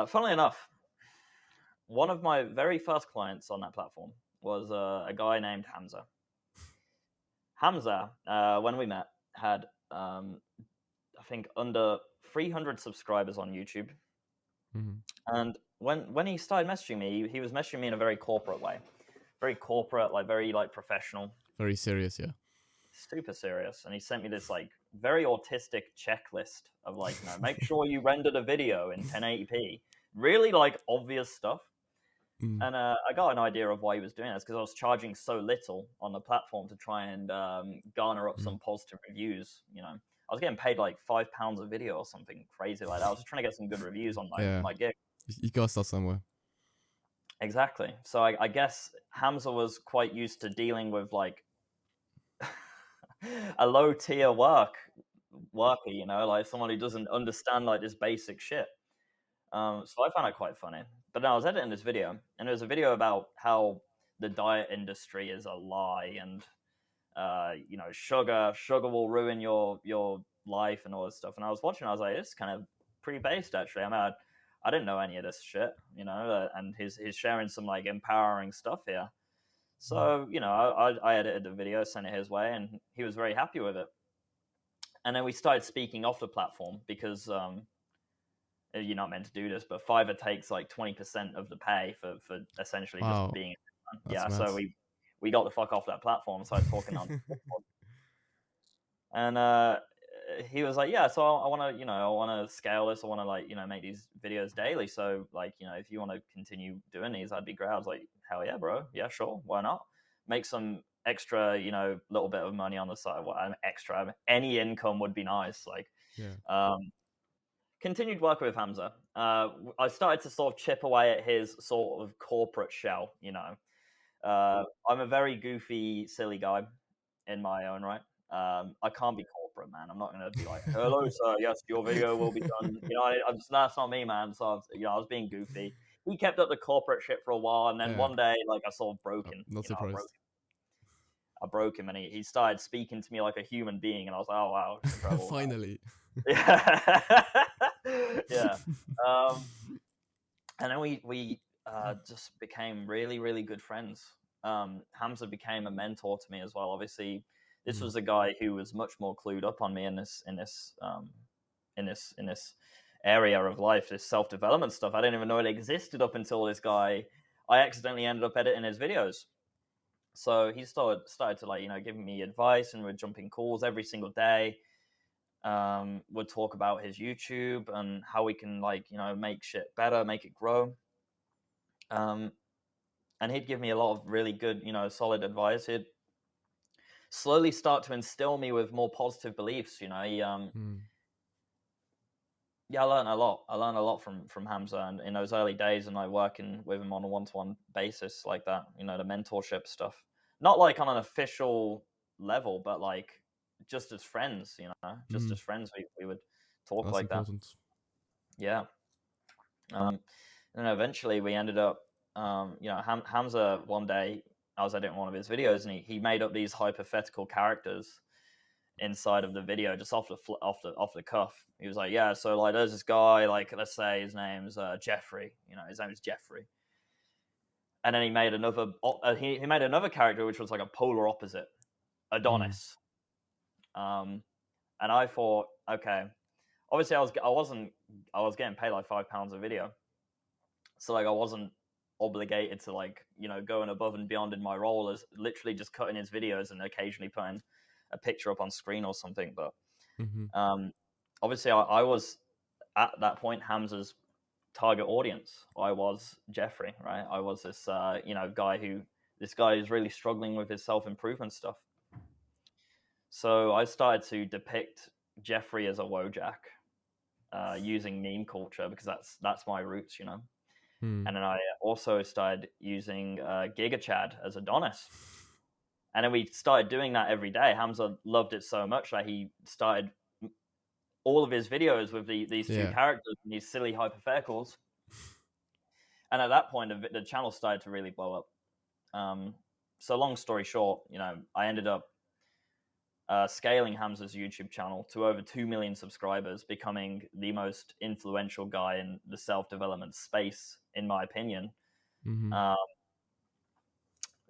Funnily enough, one of my very first clients on that platform was a guy named Hamza. Hamza, when we met, had I think under 300 subscribers on YouTube. Mhm. And when he started messaging me, he was messaging me in a very corporate way, very corporate, like very like professional, Very serious, yeah. super serious. And he sent me this like very autistic checklist of like, make sure you rendered a video in 1080p, really like obvious stuff. Mm. And I got an idea of why he was doing this because I was charging so little on the platform to try and garner up some positive reviews. I was getting paid like £5 a video or something crazy like that. I was just trying to get some good reviews on my gig. You gotta start somewhere. Exactly. So I guess Hamza was quite used to dealing with like a low tier worker, like someone who doesn't understand like this basic shit. So I found it quite funny. But then I was editing this video, and it was a video about how the diet industry is a lie, and sugar will ruin your life and all this stuff. And I was watching, I was like, it's kind of pretty based actually. I mean, I didn't know any of this shit, and he's sharing some like empowering stuff here. So I edited the video, sent it his way, and he was very happy with it. And then we started speaking off the platform because you're not meant to do this, but Fiverr takes like 20% of the pay for essentially just being. That's So mad. we got the fuck off that platform, started talking on. And he was like, yeah, so I want to scale this. I want to like, make these videos daily. So like, if you want to continue doing these, that'd be great. I was like, hell yeah, bro. Yeah, sure. Why not? Make some extra, little bit of money on the side. Well, extra, any income would be nice. Like, yeah. Continued working with Hamza. I started to sort of chip away at his sort of corporate shell, I'm a very goofy, silly guy in my own right. I can't be corporate, man. I'm not going to be like, hello, sir. Yes, your video will be done. That's not me, man. So, I was being goofy. He kept up the corporate shit for a while. And then one day, like, I sort of broke him. Not surprised. I broke him and he started speaking to me like a human being. And I was like, oh, wow. Incredible. Finally. Yeah. Yeah. And then we just became really, really good friends. Hamza became a mentor to me as well. Obviously, this was a guy who was much more clued up on me in this area of life, this self-development stuff. I didn't even know it existed up until this guy. I accidentally ended up editing his videos. So he started to like, giving me advice, and we're jumping calls every single day. Would talk about his YouTube and how we can like, make shit better, make it grow. And he'd give me a lot of really good, solid advice. He'd slowly start to instill me with more positive beliefs. Yeah, I learned a lot. I learned a lot from Hamza, and in those early days, and like working with him on a one-to-one basis like that. The mentorship stuff, not like on an official level, but like just as friends. Just as friends, we would talk That's like important. that. Yeah. And then eventually we ended up, Hamza one day, I was editing one of his videos, and he made up these hypothetical characters inside of the video just off the cuff. He was like, yeah, so like there's this guy, like let's say his name's Jeffrey. His name is Jeffrey. And then he made another he made another character which was like a polar opposite, Adonis. And I thought, okay, obviously I was getting paid like £5 a video. So like I wasn't obligated to like, going above and beyond in my role as literally just cutting his videos and occasionally putting a picture up on screen or something. But obviously I was at that point Hamza's target audience. I was Jeffrey, right? I was this this guy who's really struggling with his self-improvement stuff. So I started to depict Jeffrey as a Wojak, using meme culture because that's my roots, And then I also started using Giga Chad as Adonis. And then we started doing that every day. Hamza loved it so much that he started all of his videos with these two characters and these silly hypotheticals. And at that point, the channel started to really blow up. So long story short, I ended up scaling Hamza's YouTube channel to over 2 million subscribers, becoming the most influential guy in the self-development space, in my opinion.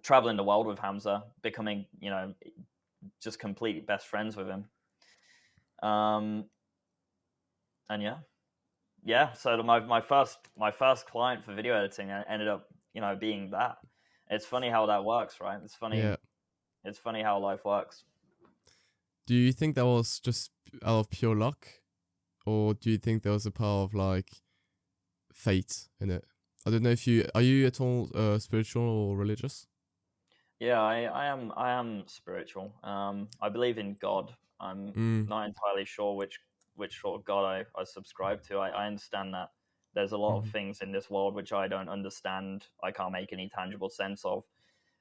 Traveling the world with Hamza, becoming, just completely best friends with him. And yeah. So my first client for video editing ended up, being that. It's funny how that works, right? It's funny. Yeah. It's funny how life works. Do you think that was just out of pure luck, or do you think there was a part of like fate in it? I don't know if are you at all spiritual or religious? Yeah, I am spiritual. I believe in God. I'm not entirely sure which sort of God I subscribe to. I understand that there's a lot of things in this world which I don't understand. I can't make any tangible sense of.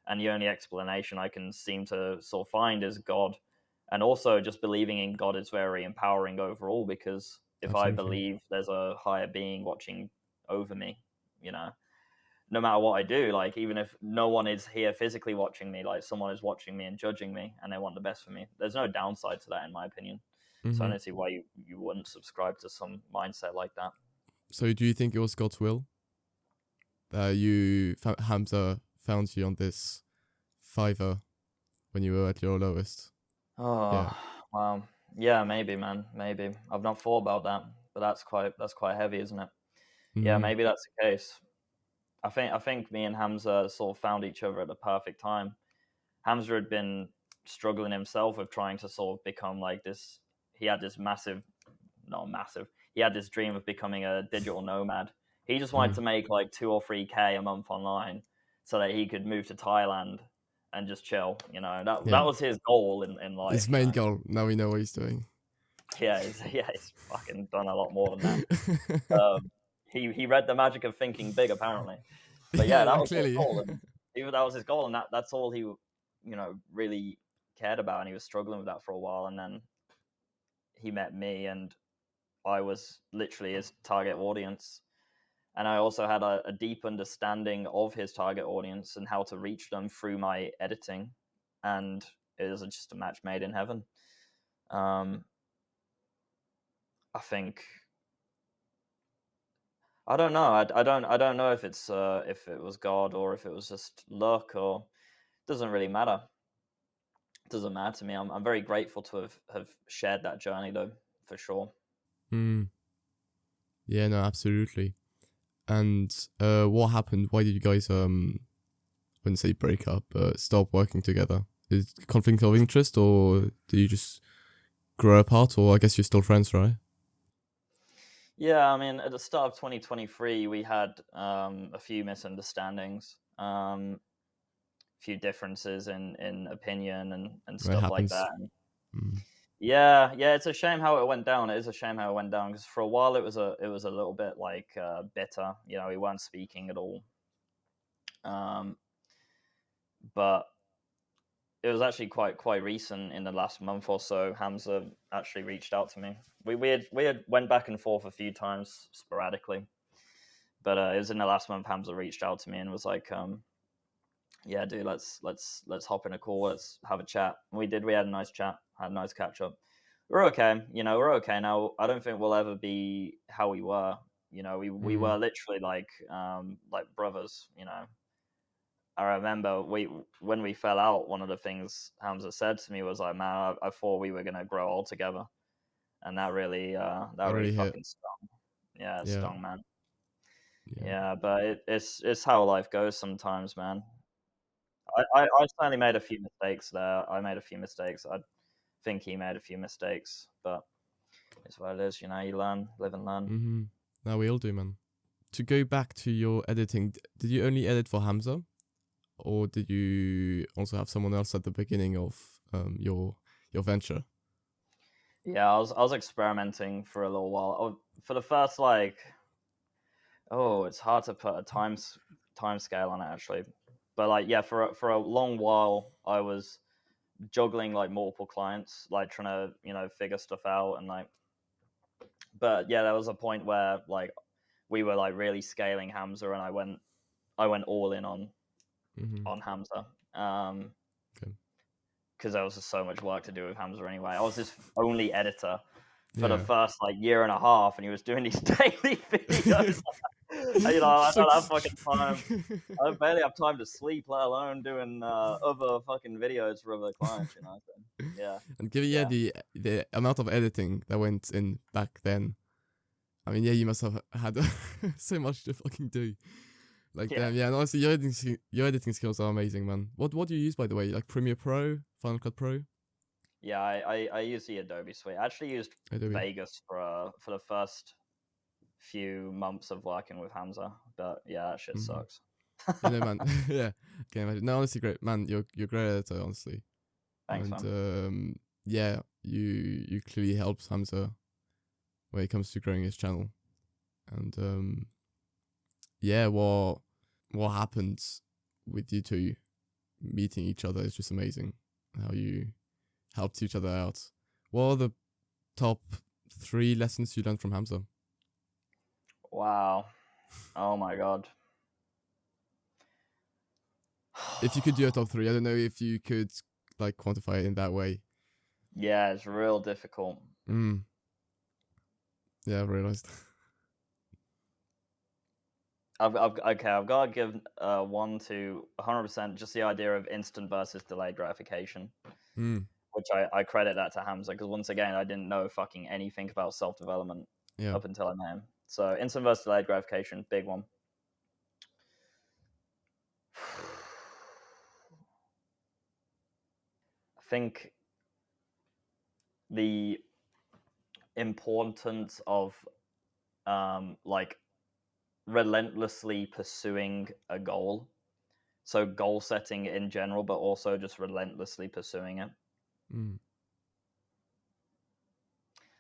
And the only explanation I can seem to sort of find is God. And also just believing in God is very empowering overall, because if Absolutely. I believe there's a higher being watching over me, no matter what I do, like even if no one is here physically watching me, like someone is watching me and judging me and they want the best for me, there's no downside to that in my opinion. So I don't see why you wouldn't subscribe to some mindset like that. So do you think it was God's will that Hamza found you on this Fiverr when you were at your lowest? Oh, wow. Yeah, maybe, man. Maybe. I've not thought about that, but that's quite heavy, isn't it? Yeah, maybe that's the case. I think me and Hamza sort of found each other at the perfect time. Hamza had been struggling himself with trying to sort of become like this. He had this not massive. He had this dream of becoming a digital nomad. He just wanted to make like 2 or 3K a month online so that he could move to Thailand and just chill. That was his goal in life. His main goal. Now we know what he's doing. Yeah, he's fucking done a lot more than that. He read The Magic of Thinking Big, apparently. But yeah, that was clearly. his goal. And even that was his goal, and that's all he, really cared about. And he was struggling with that for a while, and then he met me, and I was literally his target audience. And I also had a deep understanding of his target audience and how to reach them through my editing. And it was just a match made in heaven. I think I don't know. I don't know if it's if it was God or if it was just luck, or it doesn't really matter. It doesn't matter to me. I'm very grateful to have shared that journey though, for sure. Yeah, no, absolutely. And what happened? Why did you guys wouldn't say break up, but stop working together? Is it conflict of interest, or did you just grow apart, or I guess you're still friends, right? Yeah, I mean, at the start of 2023, we had a few misunderstandings, a few differences in opinion and stuff like that. Yeah, it's a shame how it went down. It is a shame how it went down, because for a while it was a little bit like bitter. We weren't speaking at all. But it was actually quite recent, in the last month or so, Hamza actually reached out to me. We had went back and forth a few times sporadically, but it was in the last month Hamza reached out to me and was like, yeah, dude, let's hop in a call, let's have a chat. And we did. We had a nice chat, had a nice catch up. We're okay, we're okay now. I don't think we'll ever be how we were. We were literally like brothers. I remember when we fell out, one of the things Hamza said to me was like, "Man, I thought we were gonna grow old together," and that really fucking stung. Yeah, it stung, man. Yeah, but it's how life goes sometimes, man. I certainly made a few mistakes there. I made a few mistakes. I think he made a few mistakes, but it's what it is. You learn, live and learn. Now we all do, man. To go back to your editing, did you only edit for Hamza, or did you also have someone else at the beginning of your venture? Yeah, I was experimenting for a little while. For the first it's hard to put a time scale on it actually, but for a long while I was juggling like multiple clients, like trying to figure stuff out, and but yeah, there was a point where like we were like really scaling Hamza, and I went all in on Hamza. because there was just so much work to do with Hamza anyway. I was his only editor for the Yeah. first like year and a half, and he was doing these daily videos. You know, I Just don't like- have fucking time. I barely have time to sleep, let alone doing other fucking videos for other clients. You know, so, yeah. And given the amount of editing that went in back then, I mean, yeah, you must have had so much to fucking do. Like, Yeah. damn, yeah, and honestly, your editing skills are amazing, man. What do you use, by the way? Like Premiere Pro, Final Cut Pro? Yeah, I use the Adobe suite. I actually used Adobe. Vegas for the first few months of working with Hamza, but yeah, that shit sucks. You know, man. Yeah. Okay, imagine. No, honestly, great, man. You're a great editor, honestly. Thanks, And man. yeah, you clearly helped Hamza when it comes to growing his channel. And yeah, what happened with you two meeting each other is just amazing. How you helped each other out. What are the top 3 lessons you learned from Hamza? Wow. Oh my god. If you could do a top 3, I don't know if you could like quantify it in that way. Yeah, it's real difficult. Yeah, I've realized. I've got to give 1 to 100% just the idea of instant versus delayed gratification, which I credit that to Hamza, because once again, I didn't know fucking anything about self-development up until I met him. So instant versus delayed gratification, big one. I think the importance of like relentlessly pursuing a goal. So goal setting in general, but also just relentlessly pursuing it.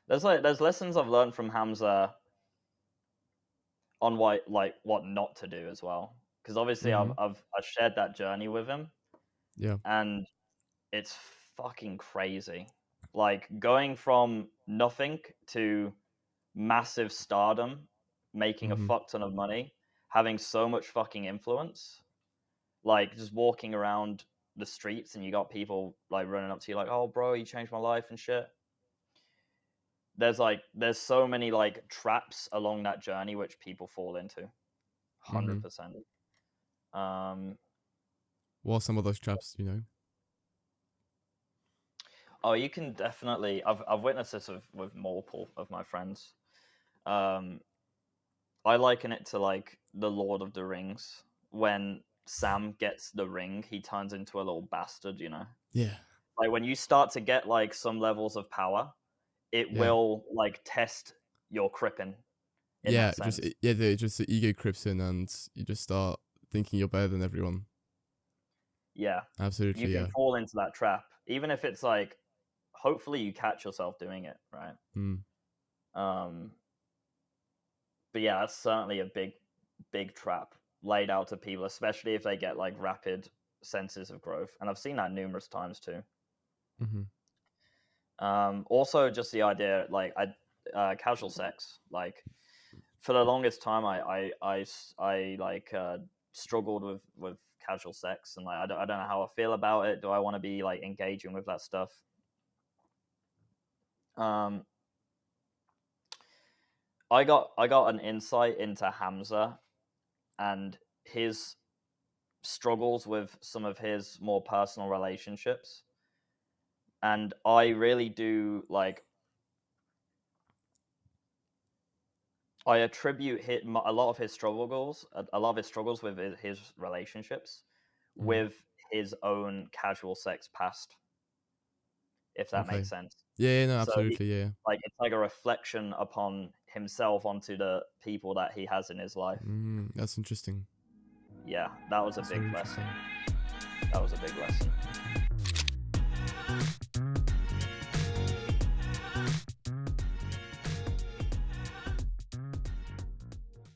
There's lessons I've learned from Hamza on what not to do as well. Because obviously I've shared that journey with him. Yeah. And it's fucking crazy. Like going from nothing to massive stardom, making a fuck ton of money, having so much fucking influence. Like just walking around the streets and you got people like running up to you like, "Oh bro, you changed my life" and shit. There's so many like traps along that journey which people fall into. 100%. What are some of those traps, you know? Oh, you can definitely. I've witnessed this with multiple of my friends. I liken it to like the Lord of the Rings. When Sam gets the ring, he turns into a little bastard, you know? Yeah. Like when you start to get like some levels of power, it will like test your crippin in that sense. The ego creeps in and you just start thinking you're better than everyone. Yeah. Absolutely, You can fall into that trap. Even if it's like, hopefully you catch yourself doing it, right? But yeah, that's certainly a big trap laid out to people, especially if they get like rapid senses of growth. And I've seen that numerous times too. Also, just the idea, like casual sex. Like for the longest time, I like struggled with casual sex, and like I don't know how I feel about it. Do I want to be like engaging with that stuff? I got an insight into Hamza and his struggles with some of his more personal relationships, and I really do like. I attribute a lot of his struggles with his relationships with his own casual sex past, if that makes sense. Yeah, no, So absolutely, like it's like a reflection upon himself onto the people that he has in his life. That's interesting. Yeah, that was a big lesson. That was a big lesson.